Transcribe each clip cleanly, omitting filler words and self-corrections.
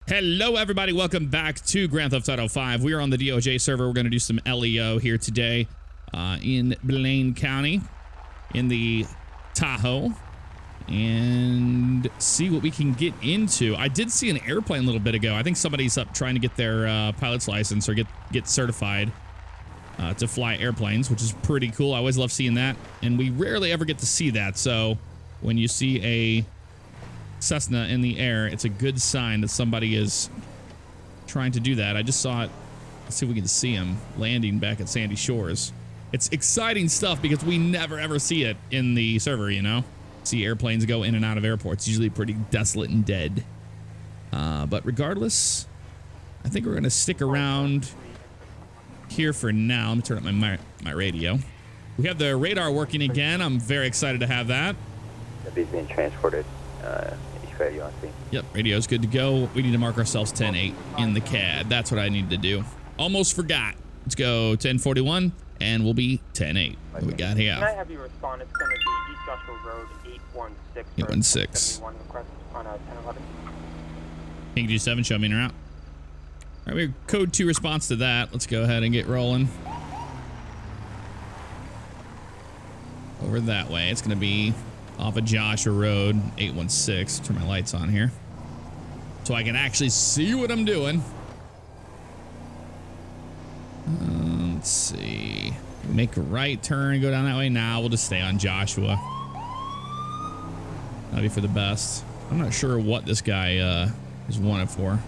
Hello, everybody. Welcome back to Grand Theft Auto 5. We are on the DOJ server. We're going to do some LEO here today in Blaine County in the Tahoe and see what we can get into. I did see an airplane a little bit ago. I think somebody's up trying to get their pilot's license or get certified to fly airplanes, which is pretty cool. I always love seeing that, and we rarely ever get to see that. So when you see a Cessna in the air, it's a good sign that somebody is trying to do that. I just saw it. Let's see if we can see him landing back at Sandy Shores. It's exciting stuff because we never ever see it in the server, you know? See airplanes go in and out of airports, usually pretty desolate and dead. But regardless, I think we're going to stick around here for now. Let me turn up my radio. We have the radar working again. I'm very excited to have that. He's being transported. Yep, radio's good to go. We need to mark ourselves 10-8 in the CAD. That's what I need to do. Almost forgot. Let's go 1041, and we'll be 10-8. What we got here? Can I have you respond? It's going to be East Joshua Road 816. 816. On 1011. Can you do 7? Show me in or out. All right, we have code 2 response to that. Let's go ahead and get rolling. Over that way. It's going to be off of Joshua Road, 816. Turn my lights on here so I can actually see what I'm doing. Let's see. Make a right turn, go down that way. Nah, we'll just stay on Joshua. That'll be for the best. I'm not sure what this guy is wanted for.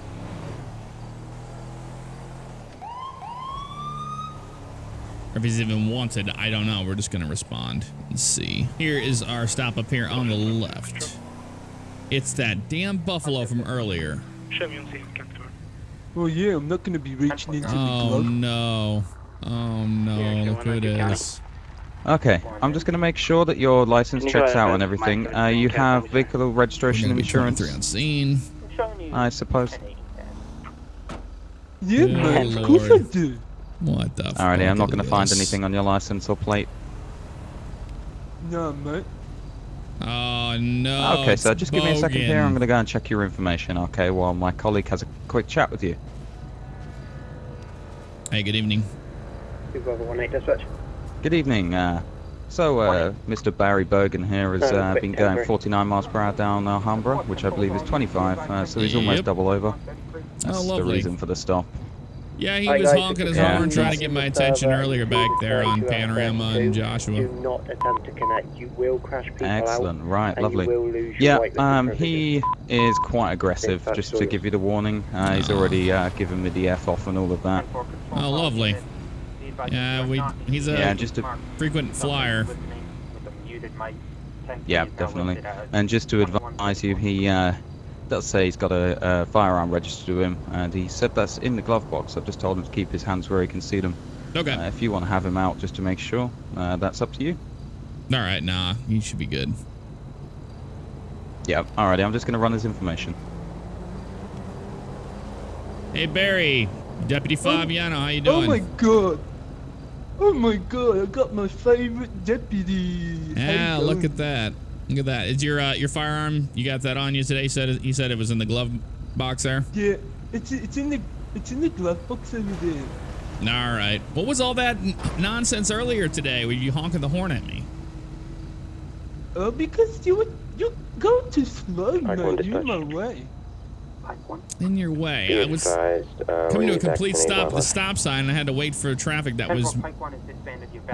Or if he's even wanted, I don't know. We're just going to respond. Let's see. Here is our stop up here on the left. It's that damn buffalo from earlier. Oh yeah, I'm not going to be reaching into the glove. Oh no. Oh no, look who it is. Okay, I'm just going to make sure that your license checks out and everything. You have vehicle registration and insurance. On scene. I suppose. Yeah, mate, of course I do. What the fuck? Alrighty, I'm not going to find anything on your license or plate. No, mate. Oh no. Okay, so just give me a second here. I'm going to go and check your information, okay, while my colleague has a quick chat with you. Hey, good evening. Good evening. Mr. Barry Bergen here has been going 49 miles per hour down Alhambra, which I believe is 25, so he's almost double over. That's the reason for the stop. Yeah, he was honking his horn trying to get my attention earlier back there on Panorama and Joshua. Do not attempt to connect. You will crash people out. Excellent, right, and lovely. You will lose Yeah, your right he is quite aggressive, just to give you the warning. He's already given me the F off and all of that. Oh, lovely. Yeah, he's a frequent flyer. Yeah, definitely. And just to advise you, he does say he's got a firearm registered to him, and he said that's in the glove box. I've just told him to keep his hands where he can see them. Okay. If you want to have him out just to make sure, that's up to you. All right, nah, he should be good. Yeah, alrighty, I'm just going to run his information. Hey, Barry, Deputy Fabiano, how you doing? Oh my god. Oh my god, I got my favorite deputy. Yeah, look at that. Look at that. Is your firearm? You got that on you today? He said it was in the glove box there. Yeah, it's in the glove box over there. All right. What was all that nonsense earlier today? Were you honking the horn at me? Because you go too slow, man. You're in my way. In your way. I was coming to a complete stop at the stop sign, and I had to wait for traffic that was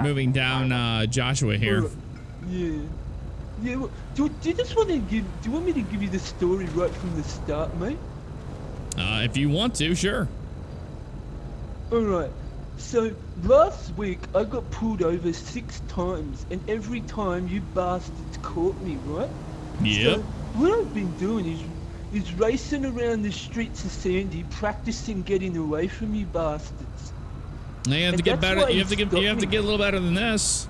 moving down Joshua here. Yeah. Yeah, well, do you want me to give you the story right from the start, mate? If you want to, sure. Alright, so last week I got pulled over 6 times, and every time you bastards caught me, right? Yep. So what I've been doing is racing around the streets of Sandy, practicing getting away from you bastards. Now you have to get better. You have to get a little better than this.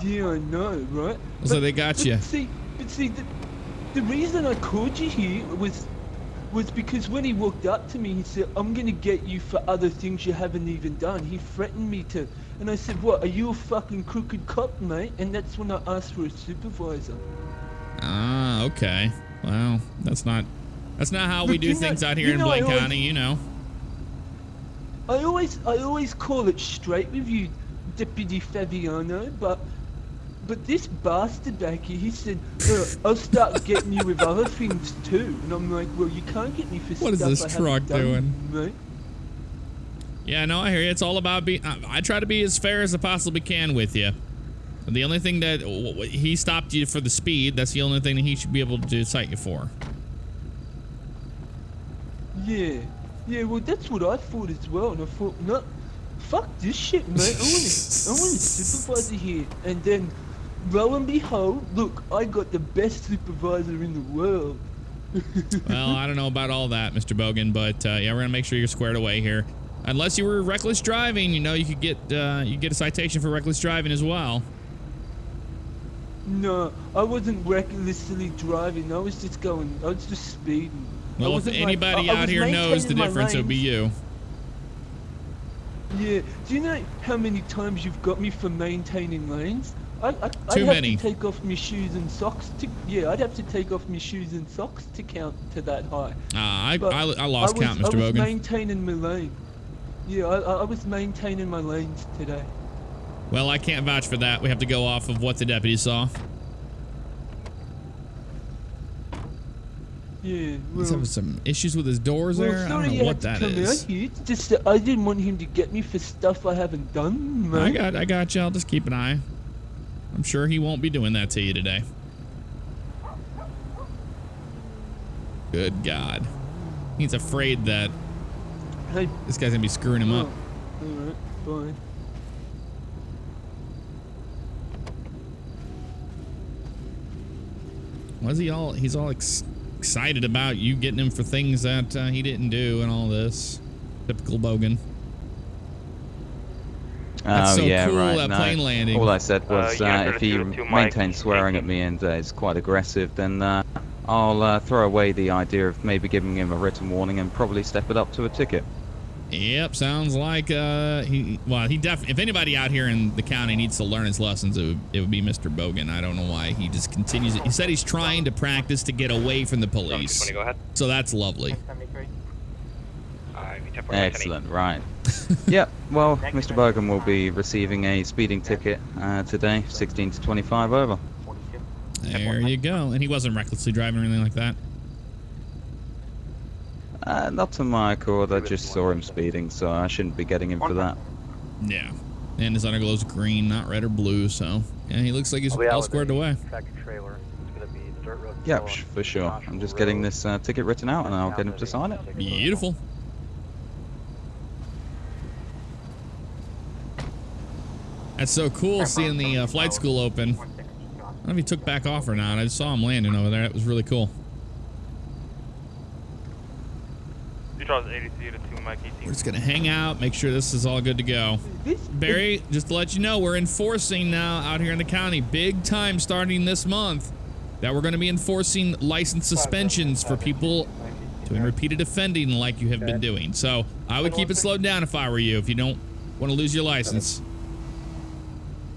Yeah, I know, right? So they got you. But see, the reason I called you here was because when he walked up to me, he said, "I'm gonna get you for other things you haven't even done." He threatened me to, and I said, "What? Are you a fucking crooked cop, mate?" And that's when I asked for a supervisor. Ah, okay. Well, that's not That's not how we But do you know- things out here you in know, I Blaine always- County, you know. I always call it straight with you, Deputy Fabiano, but this bastard back here, he said, I'll start getting you with other things too. And I'm like, well, you can't get me for What is stuff this I truck haven't done, doing? mate. Yeah, no, I hear you. It's all about being. I try to be as fair as I possibly can with you. The only thing that he stopped you for the speed, that's the only thing that he should be able to cite you for. Yeah, well, that's what I thought as well. And I thought, no, fuck this shit, mate. I want a supervisor here. And then, lo and behold, look, I got the best supervisor in the world. Well, I don't know about all that, Mr. Bogan, but yeah, we're gonna make sure you're squared away here. Unless you were reckless driving, you know, you could get a citation for reckless driving as well. No, I wasn't recklessly driving. I was just speeding. Well, if anybody out here knows the difference, it would be you. Yeah. Do you know how many times you've got me for maintaining lanes? I'd Too have many. to take off my shoes and socks to. Yeah, I'd have to take off my shoes and socks to count to that high. I But lost count, Mr. I was Bogan. maintaining my lane. Yeah, I was maintaining my lanes today. Well, I can't vouch for that. We have to go off of what the deputy saw. Yeah. He's having some issues with his doors Well, there. I sorry don't you know had what to that come is. out here. It's just that I didn't want him to get me for stuff I haven't done, mate. I got you. I'll just keep an eye. I'm sure he won't be doing that to you today. Good God. He's afraid that Hey, this guy's gonna be screwing him up. Alright, fine. Was he all? He's all excited about you getting him for things that he didn't do and all this. Typical Bogan. That's so yeah, cool, right. that No, plane landing. all I said was yeah, if he 202 Mike, maintains swearing at me and is quite aggressive, then I'll throw away the idea of maybe giving him a written warning and probably step it up to a ticket. Yep, sounds like he definitely. If anybody out here in the county needs to learn his lessons, it would be Mr. Bogan. I don't know why he just continues it. He said he's trying to practice to get away from the police. Go ahead. So that's lovely. 73. Excellent, right. Yep, well, Mr. Bogan will be receiving a speeding ticket today, 16 to 25 over. 42. There you go. And he wasn't recklessly driving or anything like that. Not to my accord, I just saw him speeding, so I shouldn't be getting him for that. Yeah. And his underglow's green, not red or blue, so yeah, he looks like he's all squared away. Yep, for sure. I'm just getting this ticket written out and I'll get him to sign it. Beautiful. That's so cool seeing the flight school open. I don't know if he took back off or not. I just saw him landing over there. It was really cool. We're just gonna hang out, make sure this is all good to go. Barry, just to let you know, we're enforcing now out here in the county, big time starting this month, that we're gonna be enforcing license suspensions for people doing repeated offending like you have been doing. So I would keep it slowed down if I were you, if you don't want to lose your license.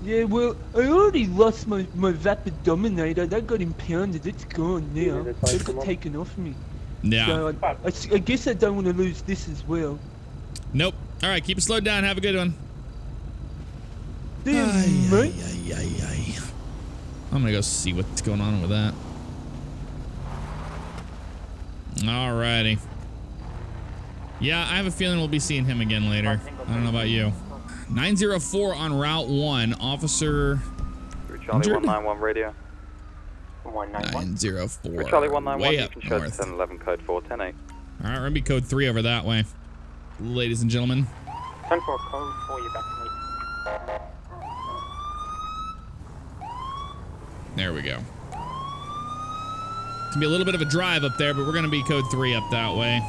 Yeah, well, I already lost my Vapid Dominator. That got impounded. It's gone now. It got taken off me. Yeah. So I guess I don't want to lose this as well. Nope. All right, keep it slowed down. Have a good one. Damn, mate. I'm gonna go see what's going on with that. Alrighty. Yeah, I have a feeling we'll be seeing him again later. I don't know about you. 904 on Route 1, Officer. Charlie 191 radio. 904. Charlie 191, way you up can show north. 1011 code 410-8. All right, we're gonna be code 3 over that way, ladies and gentlemen. 10-4 code 4, you back to me. There we go. It's gonna be a little bit of a drive up there, but we're gonna be code 3 up that way.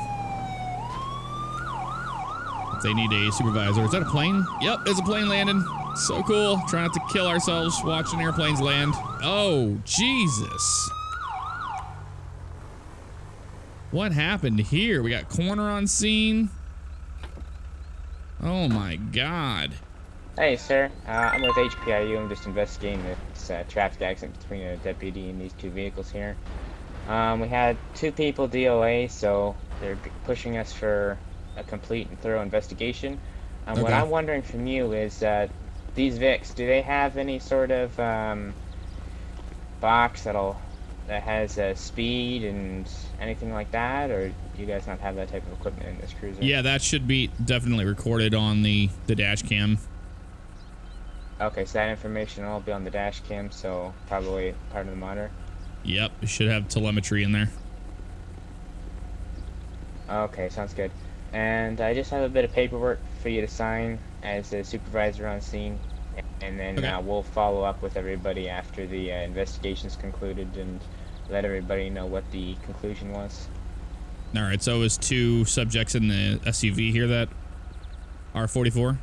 If they need a supervisor. Is that a plane? Yep, there's a plane landing. So cool. Try not to kill ourselves watching airplanes land. Oh, Jesus. What happened here? We got corner on scene. Oh my God. Hey, sir. I'm with HPIU. I'm just investigating this traffic accident between a deputy and these two vehicles here. We had 2 people DOA, so they're pushing us for a complete and thorough investigation. What Okay. I'm wondering from you is these Vics, do they have any sort of box that has speed and anything like that, or do you guys not have that type of equipment in this cruiser? Yeah, that should be definitely recorded on the dash cam. Okay, so that information will be on the dash cam, so probably part of the monitor. Yep, it should have telemetry in there. Okay, sounds good. And I just have a bit of paperwork for you to sign as the supervisor on scene, and then Okay. we'll follow up with everybody after the investigation's concluded and let everybody know what the conclusion was. All right, so it was 2 subjects in the SUV here that are 44.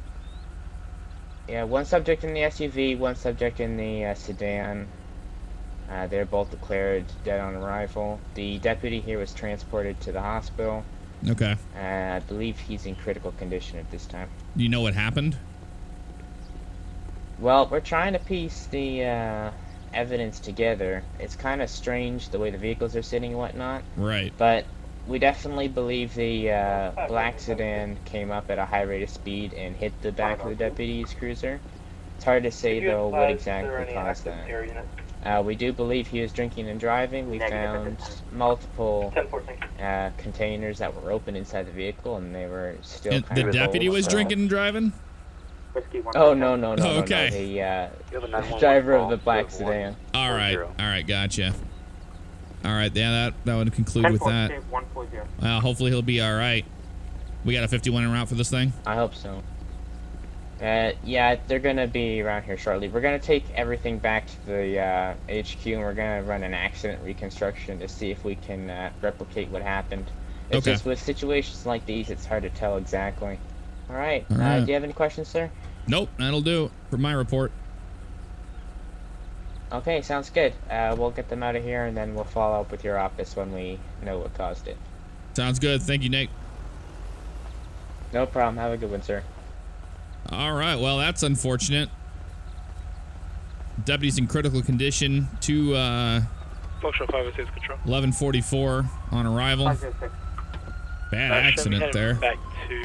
Yeah, 1 subject in the SUV, 1 subject in the sedan. They're both declared dead on arrival. The deputy here was transported to the hospital. Okay. I believe he's in critical condition at this time. Do you know what happened? Well, we're trying to piece the evidence together. It's kind of strange the way the vehicles are sitting and whatnot, Right. but we definitely believe the black sedan came up at a high rate of speed and hit the back of the deputy's cruiser. It's hard to say, though, what exactly caused that. We do believe he was drinking and driving. We found multiple containers that were open inside the vehicle, and they were still And kind the of deputy full, was so- drinking and driving? Oh, no, no, no, Oh, no, okay. no. You have a 911 Driver of call, the black 2-1. sedan. All right. 40. All right, gotcha. All right, yeah, that would conclude with that. 140. Well, hopefully he'll be all right. We got a 51 en route for this thing? I hope so. Yeah, they're gonna be around here shortly. We're gonna take everything back to the HQ, and we're gonna run an accident reconstruction to see if we can replicate what happened. It's Okay. just with situations like these, it's hard to tell exactly. All right. All right. Do you have any questions, sir? Nope, that'll do for my report. Okay, sounds good. We'll get them out of here, and then we'll follow up with your office when we know what caused it. Sounds good. Thank you, Nate. No problem. Have a good one, sir. All right, well, that's unfortunate. Deputy's in critical condition. 506 control. 1144 on arrival. 506. Bad accident there. Back to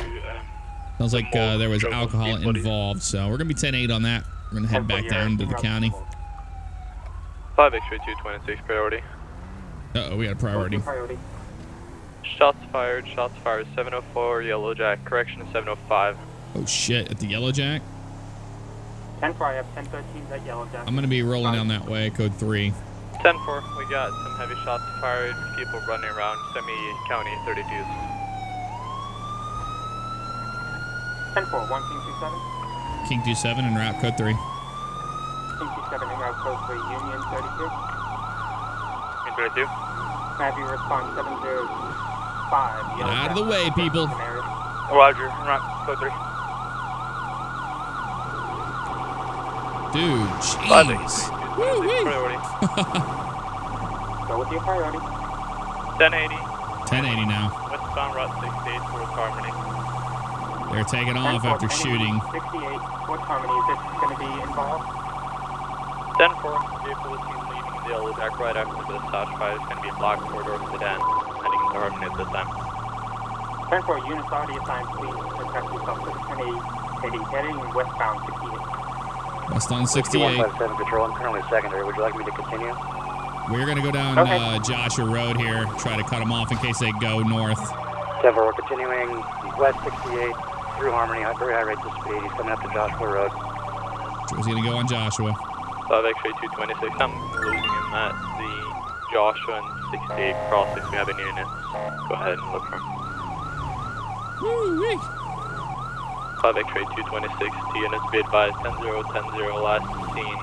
Sounds like there was Drove on alcohol speed body. involved, so we're gonna be 10-8 on that. We're gonna head back down to the county. 5 X-ray 226 priority. Uh-oh, we got a priority. Priority. Shots fired 704 Yellow Jack. Correction 705. Oh shit, at the Yellow Jack? 10-4, I have 1013 at Yellow Jack. I'm gonna be rolling down that way, code 3. 10-4, we got some heavy shots fired. People running around semi-county 32s. 10-4, 1 King 27. King 27 en route, code 3. King 27 in route code 3, Union 32. In 32. Have you respond 705. Get out of the way, people. Roger, en route code 3. Dude, 5 jeez. X-ray 226 Woo-wee. priority. Go with your priority. 1080. 1080 now. Westbound route 68 towards Harmony. They're taking off 10-4, after enemy shooting. 68. What Harmony is it going to be involved? 10-4, vehicle is seen leaving the Yellow Jack right after the dispatch fire. It's going to be a black four-door sedan heading into Harmony at this time. 10-4, units already assigned, please address yourself to 1080, heading westbound 68. West on 68. 157 control, I'm currently secondary. Would you like me to continue? We're gonna go down Okay. Joshua Road here, try to cut them off in case they go north. 10-4, we're continuing west 68 through Harmony, very high rates of speed. He's coming up to Joshua Road. He's gonna go on Joshua. 5 X-ray 226. I'm losing him at the Joshua and 68 crossings. We have any units. Go ahead and look for him. Woo-wee. 5 X-ray 226. T units be advised 10-0-10-0 last seen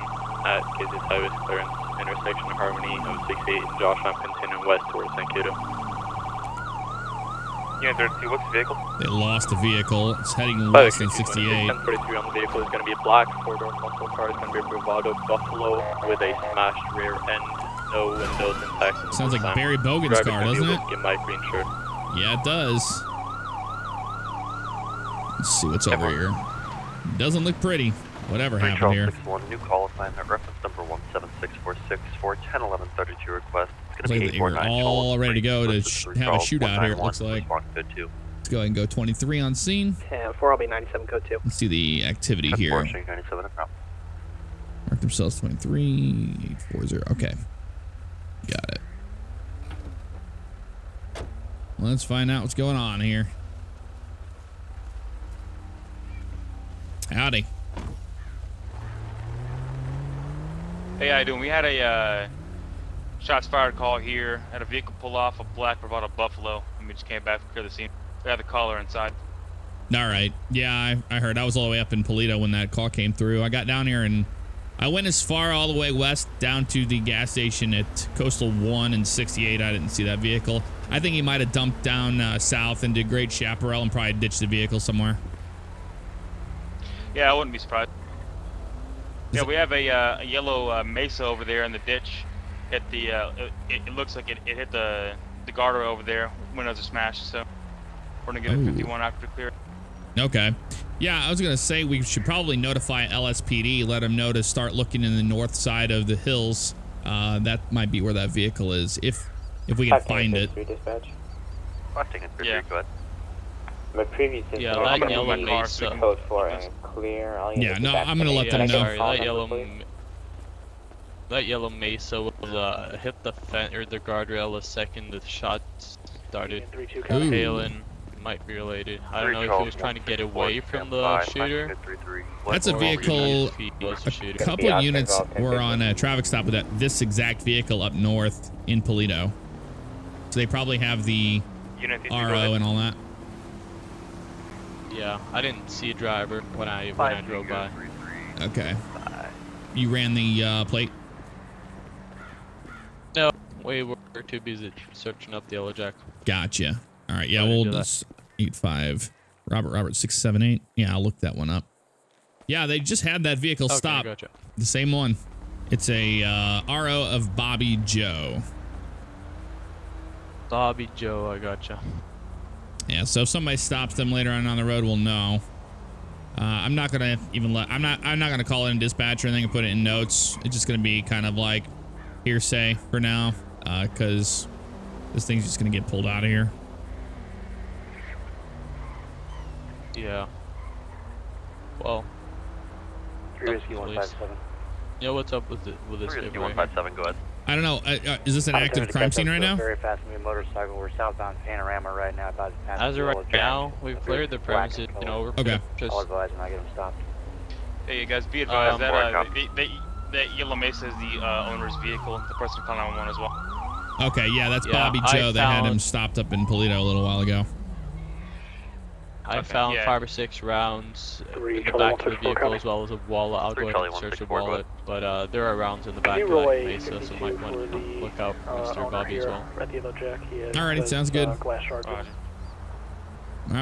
at Casey's Highway clearance intersection Harmony of 68 and Joshua. I'm continuing west towards Sankato. Unit 32, what's the vehicle? They lost the vehicle. It's heading 5 west X-ray on 68. 1043 on the vehicle is going to be a black four-door muscle car. It's going to be a Bravado Buffalo with a smashed rear end, no windows intact. Sounds like Barry Bogan's car, doesn't it? Get my green shirt. Yeah, it does. Let's see what's over here. Doesn't look pretty. Whatever happened here. 61, new call assignment, reference number 17646 for 101132 request. We're all ready to go to have a shootout here, it looks like. Let's go ahead and go 23 on scene. 4, I'll be 97, code 2. Let's see the activity here. Mark themselves 23, 840. Okay. Got it. Let's find out what's going on here. Howdy. Hey, how you doing? We had a shots fired call here. Had a vehicle pull off a black Bravado Buffalo, and we just came back to clear the scene. We had the caller inside. All right. Yeah, I heard. I was all the way up in Paleto when that call came through. I got down here and I went as far all the way west down to the gas station at Coastal 1 and 68. I didn't see that vehicle. I think he might have dumped down south into Great Chaparral and probably ditched the vehicle somewhere. Yeah, I wouldn't be surprised. Yeah, we have a yellow Mesa over there in the ditch. Hit the it looks like it hit the guardrail over there. Windows are smashed, so we're gonna get a 51 after clear. Okay. Yeah, I was gonna say we should probably notify LSPD, let them know to start looking in the north side of the hills. That might be where that vehicle is, if we can find it. Yeah. My previous that yellow Mesa. Code 4 and clear. Yeah, no, I'm gonna let them know. Sorry, that yellow Mesa was hit the fence or the guardrail the second the shots started hailing. Might be related. I don't know if he was trying to get away from the shooter. That's a vehicle. A couple units were on a traffic stop with this exact vehicle up north in Paleto. So they probably have the RO and all that. Yeah, I didn't see a driver when I drove by. Okay. You ran the plate? No, we were too busy searching up the yellow jack. Gotcha. All right, yeah, we'll just 85. Robert 678. Yeah, I'll look that one up. Yeah, they just had that vehicle stop. Gotcha. The same one. It's a RO of Bobby Joe. Bobby Joe, I gotcha. Yeah, so if somebody stops them later on the road, we'll know. I'm not gonna even I'm not gonna call it in dispatch or anything and put it in notes. It's just gonna be kind of like hearsay for now, because this thing's just gonna get pulled out of here. Yeah. Well. 3 Whiskey 157. Yeah, what's up with this? 3 Whiskey 157, go ahead. I don't know. Is this an active crime scene right now? Very fast moving motorcycle. We're southbound Panorama right now. About to pass. As of right now, we've cleared the premises. Over. Okay. I'll advise when I get them stopped. Hey guys, be advised that yellow Mesa is the owner's vehicle. The person calling 911 as well. Okay, yeah, that's Bobby Joe. They had him stopped up in Paleto a little while ago. I found 5 or 6 rounds in the back of the vehicle as well as a wallet. I'll go ahead and search the wallet, but there are rounds in the back of that Mesa, so might want to look out for Mr. Bobby as well. Alrighty, sounds good. Alright,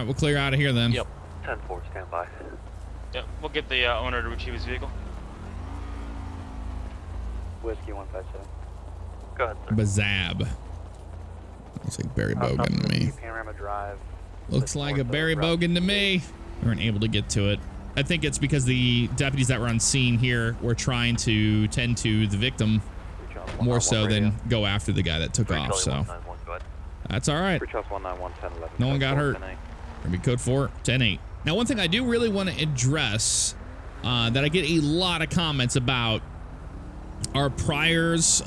we'll clear out of here then. Yep. 10-4, stand by. Yeah, we'll get the owner to retrieve his vehicle. Whiskey 157. Go ahead, sir. Bazab. Looks like Barry Bogan to me. Panorama Drive. Looks like a Barry Bogan to me. We weren't able to get to it. I think it's because the deputies that were on scene here were trying to tend to the victim more so than go after the guy that took off. So that's all right. No one got hurt. Gonna be code 4, 10-8. Now, one thing I do really want to address that I get a lot of comments about are priors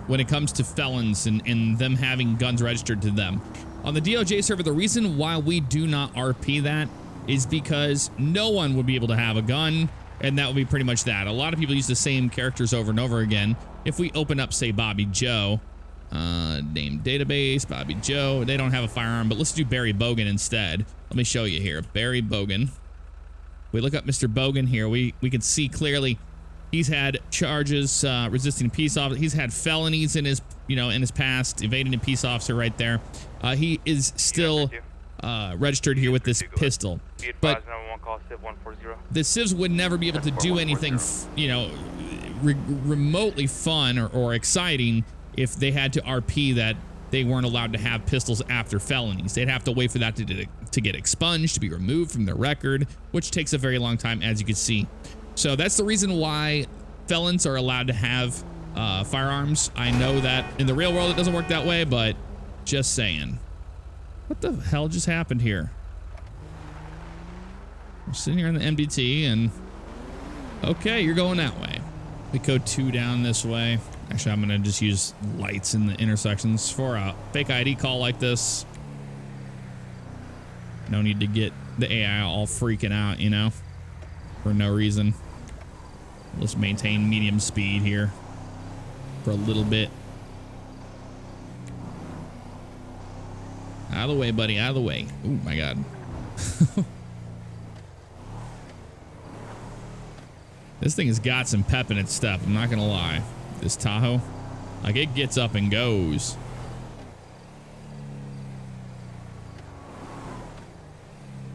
when it comes to felons and them having guns registered to them. On the DOJ server, the reason why we do not RP that is because no one would be able to have a gun, and that would be pretty much that. A lot of people use the same characters over and over again. If we open up, say, Bobby Joe, name database, Bobby Joe, they don't have a firearm, but let's do Barry Bogan instead. Let me show you here. Barry Bogan. We look up Mr. Bogan here. We can see clearly he's had charges resisting a peace officer. He's had felonies in his past, evading a peace officer right there. He is still registered here with this pistol. But the civs would never be able to do anything, remotely fun or exciting if they had to RP that they weren't allowed to have pistols after felonies. They'd have to wait for that to get expunged, to be removed from their record, which takes a very long time, as you can see. So that's the reason why felons are allowed to have firearms. I know that in the real world it doesn't work that way, but just saying. What the hell just happened here? We're sitting here in the MDT and okay, you're going that way. We go 2 down this way. Actually, I'm gonna just use lights in the intersections for a fake ID call like this. No need to get the AI all freaking out, you know, for no reason. Let's maintain medium speed here for a little bit. Out of the way, buddy. Out of the way. Oh my God. This thing has got some pep in its step. I'm not gonna lie. This Tahoe, like, it gets up and goes.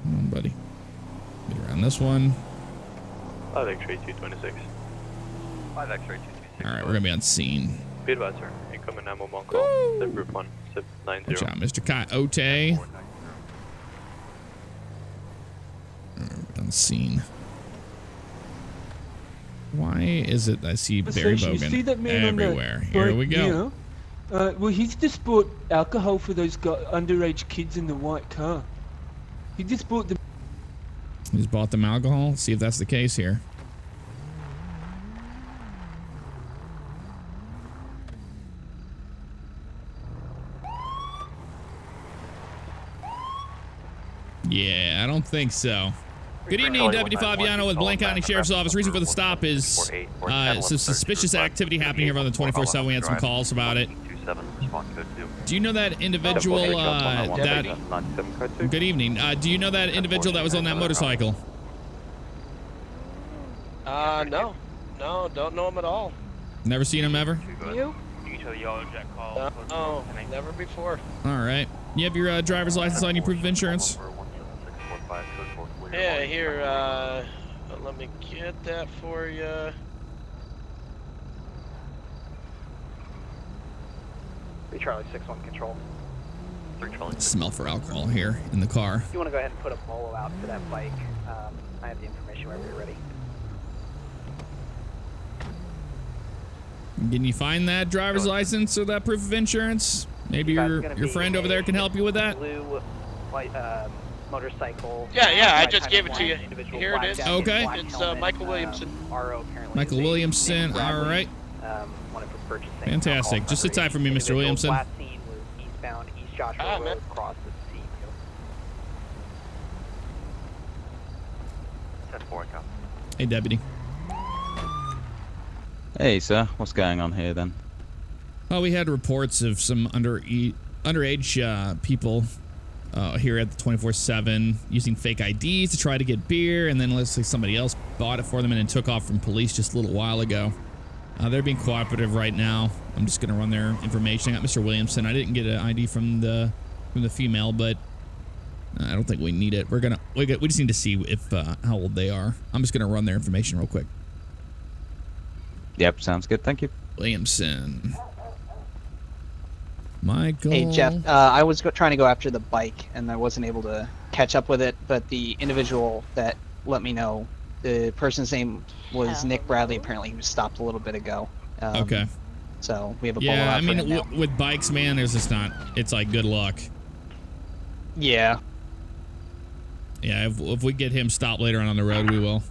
Come on, buddy. Get around this one. 5 X-ray 226. 5 X-ray 226. All right, we're gonna be on scene. Be advised, sir. Incoming 911 call. Zip group 1, zip 90. Good job, Mr. Coyote. On scene. Why is it I see Barry Bogan see that man everywhere? On the Here we go. Well, he's just bought alcohol for those underage kids in the white car. He just bought them. He's bought them alcohol. Let's see if that's the case here. Yeah, I don't think so. Good evening, Deputy Fabiano with Blaine County Sheriff's Office. Reason for the stop is some suspicious activity happening here on the 24/7. We had some calls about it. Do you know that individual Good evening. Do you know that individual that was on that motorcycle? No. No, don't know him at all. Never seen him ever? You? No, never before. All right. You have your driver's license on you, proof of insurance? Yeah, here, let me get that for you. Charlie 6-1 control. Smell for alcohol here in the car. You want to go ahead and put a bolo out for that bike. I have the information whenever you're ready. Can you find that driver's license or that proof of insurance? Maybe your friend over there can help you with that? Blue white, motorcycle. Yeah, I just gave it to you. Here it is. Okay. It's Michael Williamson. Michael Williamson, all right. Fantastic. Just sit tight for me, Mr. Williamson. Last seen was eastbound East Joshua Road across the sea. 10-4, Hey, Deputy. Hey, sir. What's going on here, then? Oh, we had reports of some underage people here at the 24/7 using fake IDs to try to get beer, and then let's say somebody else bought it for them and then took off from police just a little while ago. They're being cooperative right now. I'm just gonna run their information. I got Mr. Williamson. I didn't get an ID from the female, but I don't think we need it. We just need to see if how old they are. I'm just gonna run their information real quick. Yep, sounds good. Thank you. Williamson. Michael. Hey, Jeff. I was trying to go after the bike, and I wasn't able to catch up with it, but the individual that let me know, the person's name was Nick Bradley. Apparently, he was stopped a little bit ago. Okay. So we have a bolo yeah, out I mean, for him now. with bikes, man, there's just not. It's like good luck. Yeah. Yeah, if we get him stopped later on the road, we will.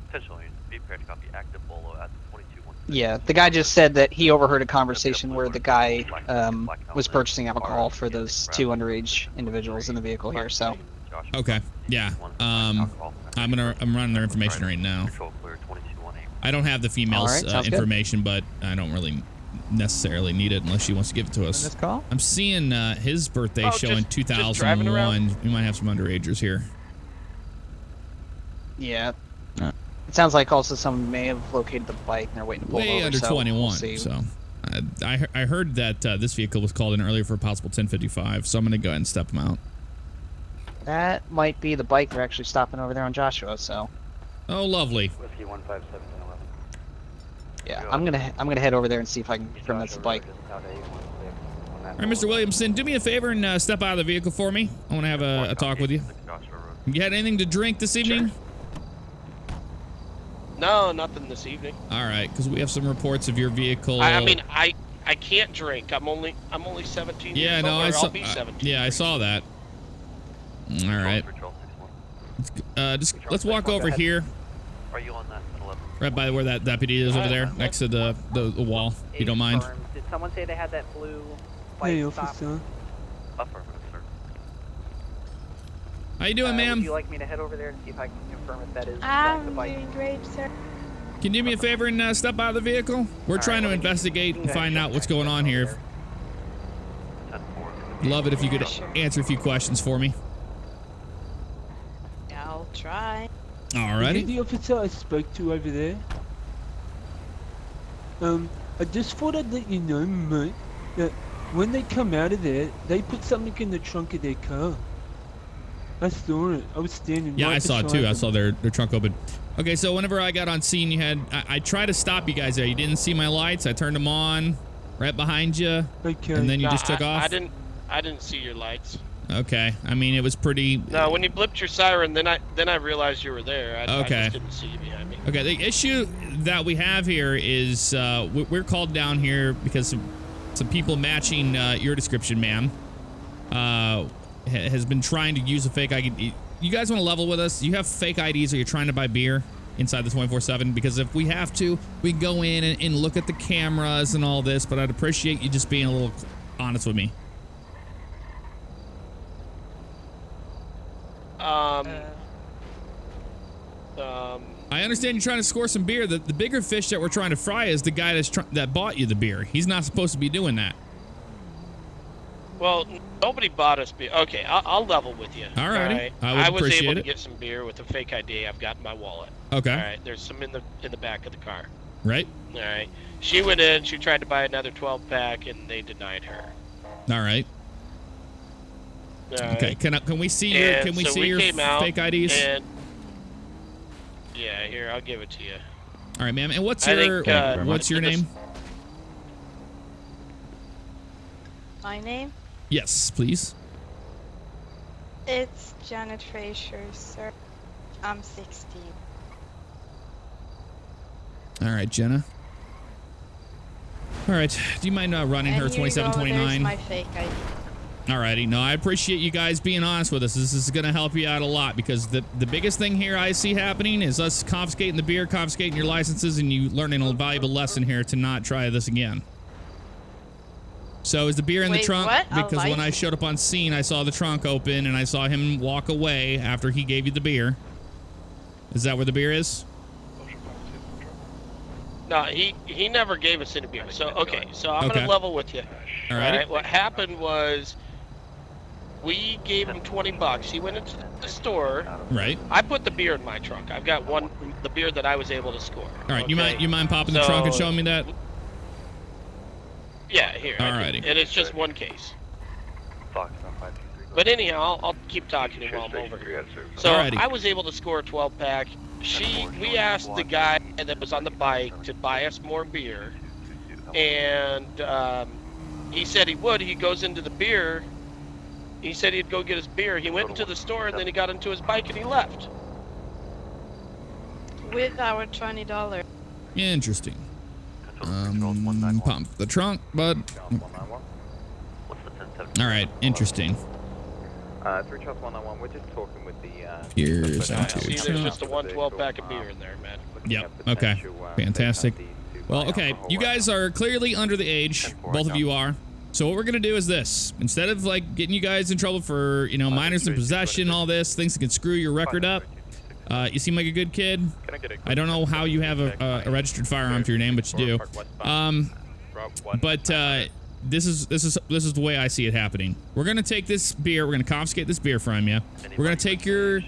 Potentially, be prepared to copy active bolo at 22-1. Yeah, the guy just said that he overheard a conversation where the guy was purchasing alcohol for those 2 underage individuals in the vehicle here. So. Okay. Yeah. I'm running their information right now. I don't have the female's information, but I don't really necessarily need it unless she wants to give it to us. I'm seeing his birthday showing 2001. We might have some underagers here. Yeah. It sounds like also someone may have located the bike and they're waiting to pull way over. under 21. We'll so I heard that this vehicle was called in earlier for a possible 1055. So I'm gonna go ahead and step them out. That might be the bike they're actually stopping over there on Joshua. So. Oh, lovely. Whiskey 15711. Yeah, I'm gonna head over there and see if I can confirm that's the bike. All right, Mr. Williamson, do me a favor and step out of the vehicle for me. I want to have a talk with you. You had anything to drink this evening? Sure. No, nothing this evening. All right, because we have some reports of your vehicle. I mean, I can't drink. I'm only 17 yeah, years no, old. I saw. I'll be 17. Yeah, I saw that. All right. Let's walk over here. Are you on that 11? Right by where that deputy is over there, next to the wall. If you don't mind. Did someone say they had that blue Hey, light stop? officer. Affirmative, sir. How you doing, ma'am? Would you like me to head over there and see if I can confirm if that is the I'm bike? doing great, sir. Can you do me a favor and step out of the vehicle? We're trying to investigate and find out what's going on here. Love it if you could answer a few questions for me. I'll try. Alrighty. The officer I spoke to over there. I just thought I'd let you know, mate, that when they come out of there, they put something in the trunk of their car. I saw it. I was standing. Yeah, right I saw it beside too. I them. saw their trunk open. Okay, so whenever I got on scene, you had I tried to stop you guys there. You didn't see my lights. I turned them on, right behind you, Okay. and then you just took off. I didn't see your lights. Okay, I mean it was pretty. No, when you blipped your siren, then I realized you were there. I Okay. just didn't see you behind me. Okay, the issue that we have here is we're called down here because some people matching your description, ma'am, has been trying to use a fake ID. You guys want to level with us? You have fake IDs or you're trying to buy beer inside the 24/7? Because if we have to, we can go in and look at the cameras and all this, but I'd appreciate you just being a little honest with me. I understand you're trying to score some beer. The bigger fish that we're trying to fry is the guy that bought you the beer. He's not supposed to be doing that. Well, nobody bought us beer. Okay, I'll level with you. All righty. Right? I would was appreciate able to it. get some beer with a fake ID I've got in my wallet. Okay. All right, there's some in the back of the car. Right. All right. She went in. She tried to buy another 12-pack, and they denied her. All right. All Okay. right. Can we see your And so we your came out, fake IDs? And yeah, here, I'll give it to you. All right, ma'am. And what's I your think, what's your name? My name? Yes, please. It's Janet Fraser, sir. I'm 16. All right, Jenna. All right. Do you mind running her And here you go, 2729? there's my fake ID. Alrighty, no, I appreciate you guys being honest with us. This is going to help you out a lot because the biggest thing here I see happening is us confiscating the beer, confiscating your licenses, and you learning a valuable lesson here to not try this again. So is the beer in the Wait, trunk? what? A Because when I license? showed up on scene, I saw the trunk open and I saw him walk away after he gave you the beer. Is that where the beer is? No, he never gave us any beer. So okay, so I'm Okay. gonna level with you. All All right. right. What happened was we gave him $20. He went into the store. Right. I put the beer in my trunk. I've got the beer that I was able to score. All right. Okay? You mind popping the trunk and showing me that? Yeah, here. I Alrighty. can. And it's just one case. But anyhow, I'll keep talking to you while I'm over here. So Alrighty. I was able to score a 12-pack. We asked the guy that was on the bike to buy us more beer, and he said he would. He goes into the beer. He said he'd go get his beer. He went into the store, and then he got into his bike and he left. With our $20. Interesting. Pump the trunk, bud. All right, interesting. 3 Charles 191, we're just talking with the... Here's See, into there's trunk. just a 12-pack of beer in there, man. Yep. Okay. Fantastic. Well, okay. You guys are clearly under the age. Both of you are. So what we're gonna do is this: instead of like getting you guys in trouble for minors in possession, all this things that can screw your record up. You seem like a good kid. I don't know how you have a registered firearm for your name, but you do. This is the way I see it happening. We're gonna take this beer. We're gonna confiscate this beer from you. We're gonna take your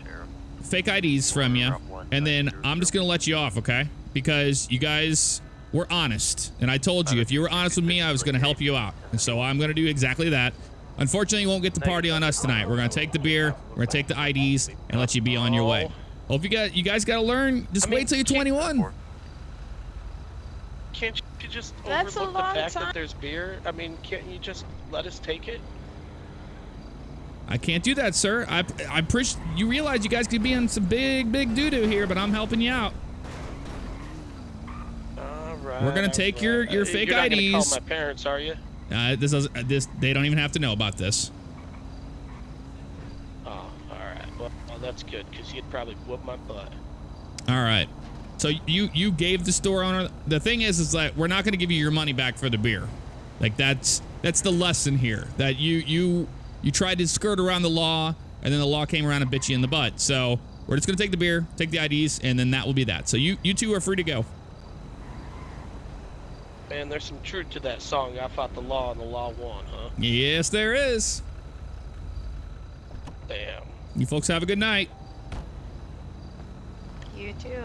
fake IDs from you, and then I'm just gonna let you off, okay? Because you guys were honest, and I told you if you were honest with me, I was gonna help you out, and so I'm gonna do exactly that. Unfortunately, you won't get the party on us tonight. We're gonna take the beer, we're gonna take the IDs, and let you be on your way. Well, if you guys gotta learn, just wait till you're 21. Can't you just That's a overlook the long fact time. that there's beer? I mean, can't you just let us take it? I can't do that, sir. I you realize you guys could be in some big doo-doo here, but I'm helping you out. right. We're gonna take your fake you're not IDs. Gonna call my parents, are you? This they don't even have to know about this. Oh, all right. Well, that's good because you'd probably whoop my butt. All right. So you gave the store owner. The thing is that we're not going to give you your money back for the beer. Like that's the lesson here. That you tried to skirt around the law, and then the law came around and bit you in the butt. So we're just going to take the beer, take the IDs, and then that will be that. So you two are free to go. Man, there's some truth to that song. I fought the law and the law won, huh? Yes, there is. Damn. You folks have a good night. You too.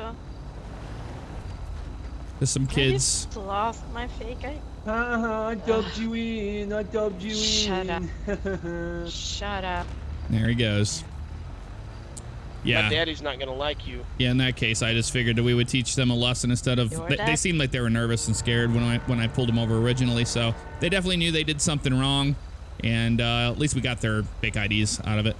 There's some kids. I just lost my fake ID. I dubbed you in. I dubbed you Shut in. up. Shut up. There he goes. Yeah. My daddy's not gonna like you. Yeah, in that case, I just figured that we would teach them a lesson instead of. They seemed like they were nervous and scared when I pulled them over originally, so they definitely knew they did something wrong, and at least we got their fake IDs out of it.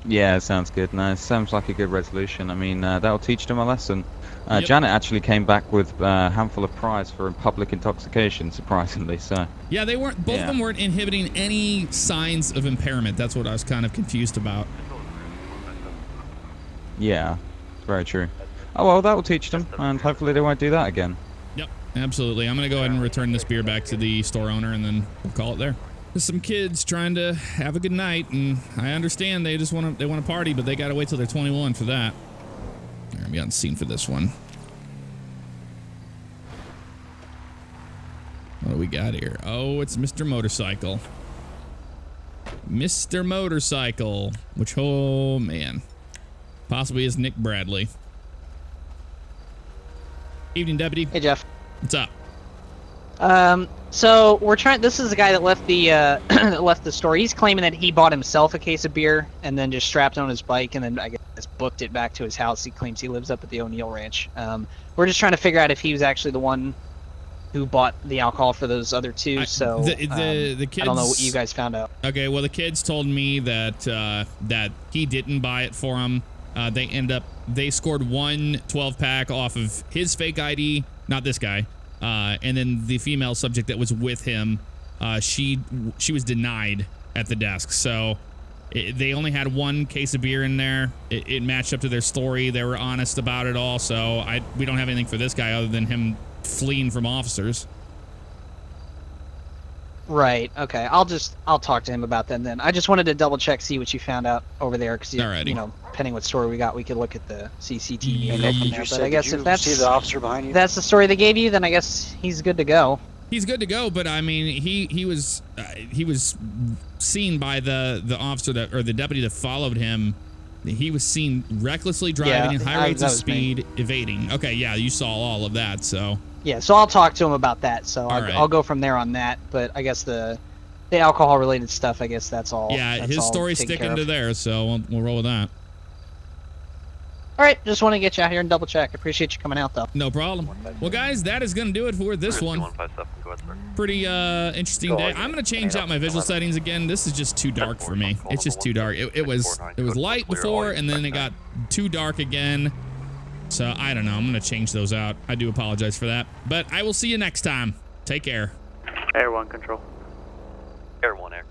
Yeah, sounds good. No, sounds like a good resolution. I mean, that'll teach them a lesson. Yep. Janet actually came back with a handful of prize for public intoxication, surprisingly. So. Yeah, they weren't. Both of them weren't inhibiting any signs of impairment. That's what I was kind of confused about. Yeah, very true. Oh well, that will teach them, and hopefully they won't do that again. Yep, absolutely. I'm gonna go ahead and return this beer back to the store owner, and then we'll call it there. There's some kids trying to have a good night, and I understand they just want to party, but they gotta wait till they're 21 for that. All right, we got the scene for this one. What do we got here? Oh, it's Mr. Motorcycle. Mr. Motorcycle, which, oh man, possibly is Nick Bradley. Evening, deputy. Hey, Jeff. What's up? So we're trying. This is the guy that left the left the store. He's claiming that he bought himself a case of beer and then just strapped it on his bike and then I guess booked it back to his house. He claims he lives up at the O'Neill Ranch. We're just trying to figure out if he was actually the one who bought the alcohol for those other two. So the kids, I don't know what you guys found out. Okay, well the kids told me that that he didn't buy it for him. They scored one 12-pack off of his fake ID, not this guy. And then the female subject that was with him, she was denied at the desk. So they only had one case of beer in there. It matched up to their story. They were honest about it all. So we don't have anything for this guy other than him fleeing from officers. Right. Okay. I'll talk to him about that then. I just wanted to double check, see what you found out over there, because you know, depending what story we got, we could look at the CCTV and go from there. But I guess if that's the officer behind you? That's the story they gave you, then I guess he's good to go. He's good to go, but I mean, he was seen by the officer or the deputy that followed him. He was seen recklessly driving at high rates of speed, evading. Okay, yeah, you saw all of that, so. Yeah, so I'll talk to him about that. So I'll go from there on that. But I guess the alcohol-related stuff, I guess that's all. Yeah, that's his story's sticking to there, so we'll roll with that. All right, just want to get you out here and double check. Appreciate you coming out, though. No problem. Well, guys, that is going to do it for this one. Pretty interesting day. I'm going to change out my visual settings again. This is just too dark for me. It's just too dark. It was light before, and then it got too dark again. So, I don't know. I'm going to change those out. I do apologize for that. But I will see you next time. Take care. Air 1 control. Air 1 air.